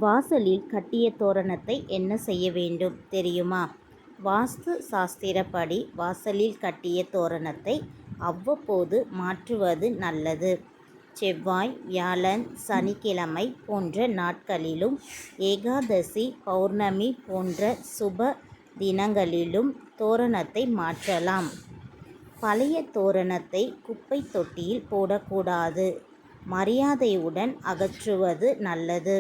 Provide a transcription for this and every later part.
வாசலில் கட்டிய தோரணத்தை என்ன செய்ய வேண்டும் தெரியுமா? வாஸ்து சாஸ்திரப்படி வாசலில் கட்டிய தோரணத்தை அவ்வப்போது மாற்றுவது நல்லது. செவ்வாய், வியாழன், சனிக்கிழமை போன்ற நாட்களிலும், ஏகாதசி, பௌர்ணமி போன்ற சுப தினங்களிலும் தோரணத்தை மாற்றலாம். பழைய தோரணத்தை குப்பை தொட்டியில் போடக்கூடாது. மரியாதையுடன் அகற்றுவது நல்லது.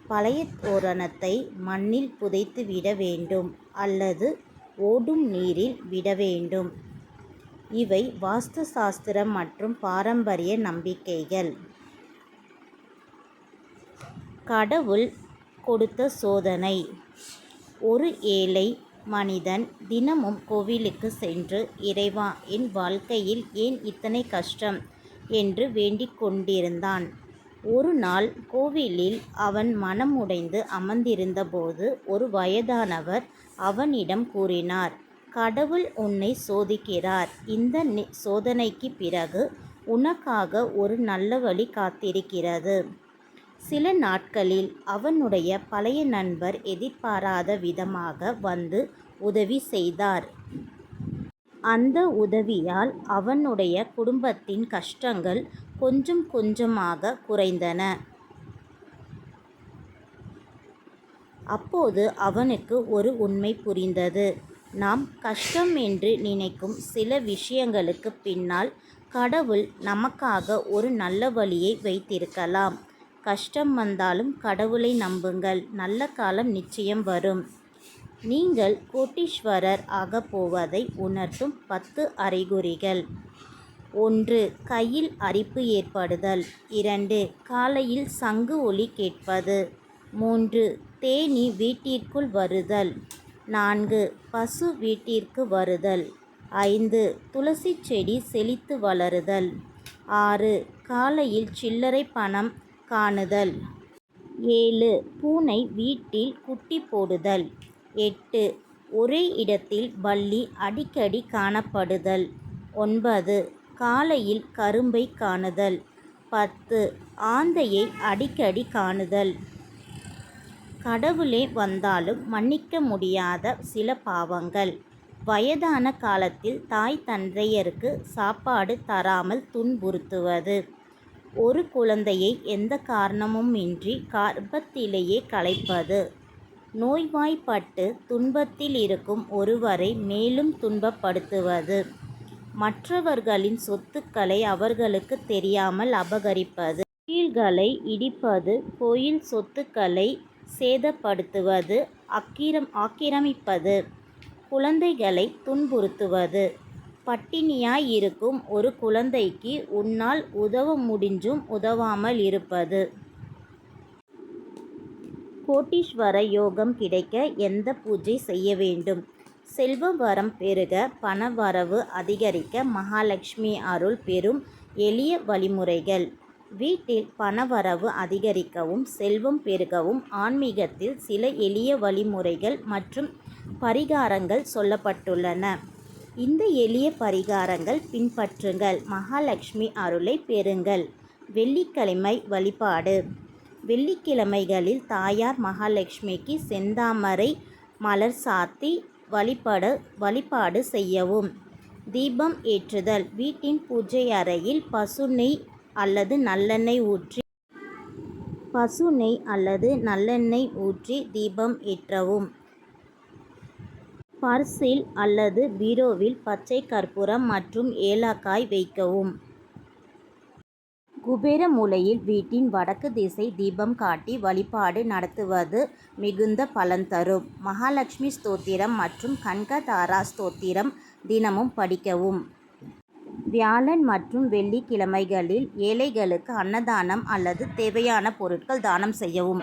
பழைய தோரணத்தை மண்ணில் புதைத்து விட வேண்டும் அல்லது ஓடும் நீரில் விட வேண்டும். இவை வாஸ்து சாஸ்திரம் மற்றும் பாரம்பரிய நம்பிக்கைகள். கடவுள் கொடுத்த சோதனை. ஒரு ஏழை மனிதன் தினமும் கோவிலுக்கு சென்று, இறைவா, என் வாழ்க்கையில் ஏன் இத்தனை கஷ்டம் என்று வேண்டிக் கொண்டிருந்தான். ஒரு நாள் கோவிலில் அவன் மனம் உடைந்து அமர்ந்திருந்தபோது ஒரு வயதானவர் அவனிடம் கூறினார், கடவுள் உன்னை சோதிக்கிறார். இந்த சோதனைக்கு பிறகு உனக்காக ஒரு நல்ல வழி காத்திருக்கிறது. சில நாட்களில் அவனுடைய பழைய நண்பர் எதிர்பாராத விதமாக வந்து உதவி செய்தார். அந்த உதவியால் அவனுடைய குடும்பத்தின் கஷ்டங்கள் கொஞ்சம் கொஞ்சமாக குறைந்தன. அப்போது அவனுக்கு ஒரு உண்மை புரிந்தது. நாம் கஷ்டம் என்று நினைக்கும் சில விஷயங்களுக்கு பின்னால் கடவுள் நமக்காக ஒரு நல்ல வழியை வைத்திருக்கலாம். கஷ்டம் வந்தாலும் கடவுளை நம்புங்கள், நல்ல காலம் நிச்சயம் வரும். நீங்கள் கோடீஸ்வரர் ஆகப் போவதை உணர்த்தும் 10 அறிகுறிகள். 1. கையில் அரிப்பு ஏற்படுதல். 2. காலையில் சங்கு ஒலி கேட்பது. 3. தேனீ வீட்டிற்குள் வருதல். 4. பசு வீட்டிற்கு வருதல். 5. துளசி செடி செழித்து வளருதல். 6. காலையில் சில்லறை பணம் காணுதல். 7. பூனை வீட்டில் குட்டி போடுதல். 8. ஒரே இடத்தில் பல்லி அடிக்கடி காணப்படுதல். 9. காலையில் கரும்பை காணுதல். 10. ஆந்தையை அடிக்கடி காணுதல். கடவுளே வந்தாலும் மன்னிக்க முடியாத சில பாவங்கள். வயதான காலத்தில் தாய் தந்தையருக்கு சாப்பாடு தராமல் துன்புறுத்துவது. ஒரு குழந்தையை எந்த காரணமுமின்றி கர்ப்பத்திலேயே கலைப்பது. நோய்வாய்ப்பட்டு துன்பத்தில் இருக்கும் ஒருவரை மேலும் துன்பப்படுத்துவது. மற்றவர்களின் சொத்துக்களை அவர்களுக்கு தெரியாமல் அபகரிப்பது. கோயில்களை இடிப்பது, கோயில் சொத்துக்களை சேதப்படுத்துவது, ஆக்கிரமிப்பது, குழந்தைகளை துன்புறுத்துவது. பட்டினியாய் இருக்கும் ஒரு குழந்தைக்கு உன்னால் உதவ முடிஞ்சும் உதவாமல் இருப்பது. கோடீஸ்வர யோகம் கிடைக்க எந்த பூஜை செய்ய வேண்டும்? செல்வ வரம் பெருக, பணவரவு அதிகரிக்க மகாலட்சுமி அருள் பெறும் எளிய வழிமுறைகள். வீட்டில் பணவரவு அதிகரிக்கவும் செல்வம் பெருகவும் ஆன்மீகத்தில் சில எளிய வழிமுறைகள் மற்றும் பரிகாரங்கள் சொல்லப்பட்டுள்ளன. இந்த எளிய பரிகாரங்கள் பின்பற்றுங்கள், மகாலட்சுமி அருளை பெறுங்கள். வெள்ளிக்கிழமை வழிபாடு. வெள்ளிக்கிழமைகளில் தாயார் மகாலட்சுமிக்கு செந்தாமரை மலர் சாத்தி வழிபாடு செய்யவும். தீபம் ஏற்றுதல். வீட்டின் பூஜை அறையில் பசு நெய் அல்லது நல்லெண்ணெய் ஊற்றி தீபம் ஏற்றவும். பர்சில் அல்லது பீரோவில் பச்சை கற்பூரம் மற்றும் ஏலக்காய் வைக்கவும். குபேர மூலையில் வீட்டின் வடக்கு திசை தீபம் காட்டி வழிபாடு நடத்துவது மிகுந்த பலன் தரும். மகாலட்சுமி ஸ்தோத்திரம் மற்றும் கனகதாரா ஸ்தோத்திரம் தினமும் படிக்கவும். வியாழன் மற்றும் வெள்ளிக்கிழமைகளில் ஏழைகளுக்கு அன்னதானம் அல்லது தேவையான பொருட்கள் தானம் செய்யவும்.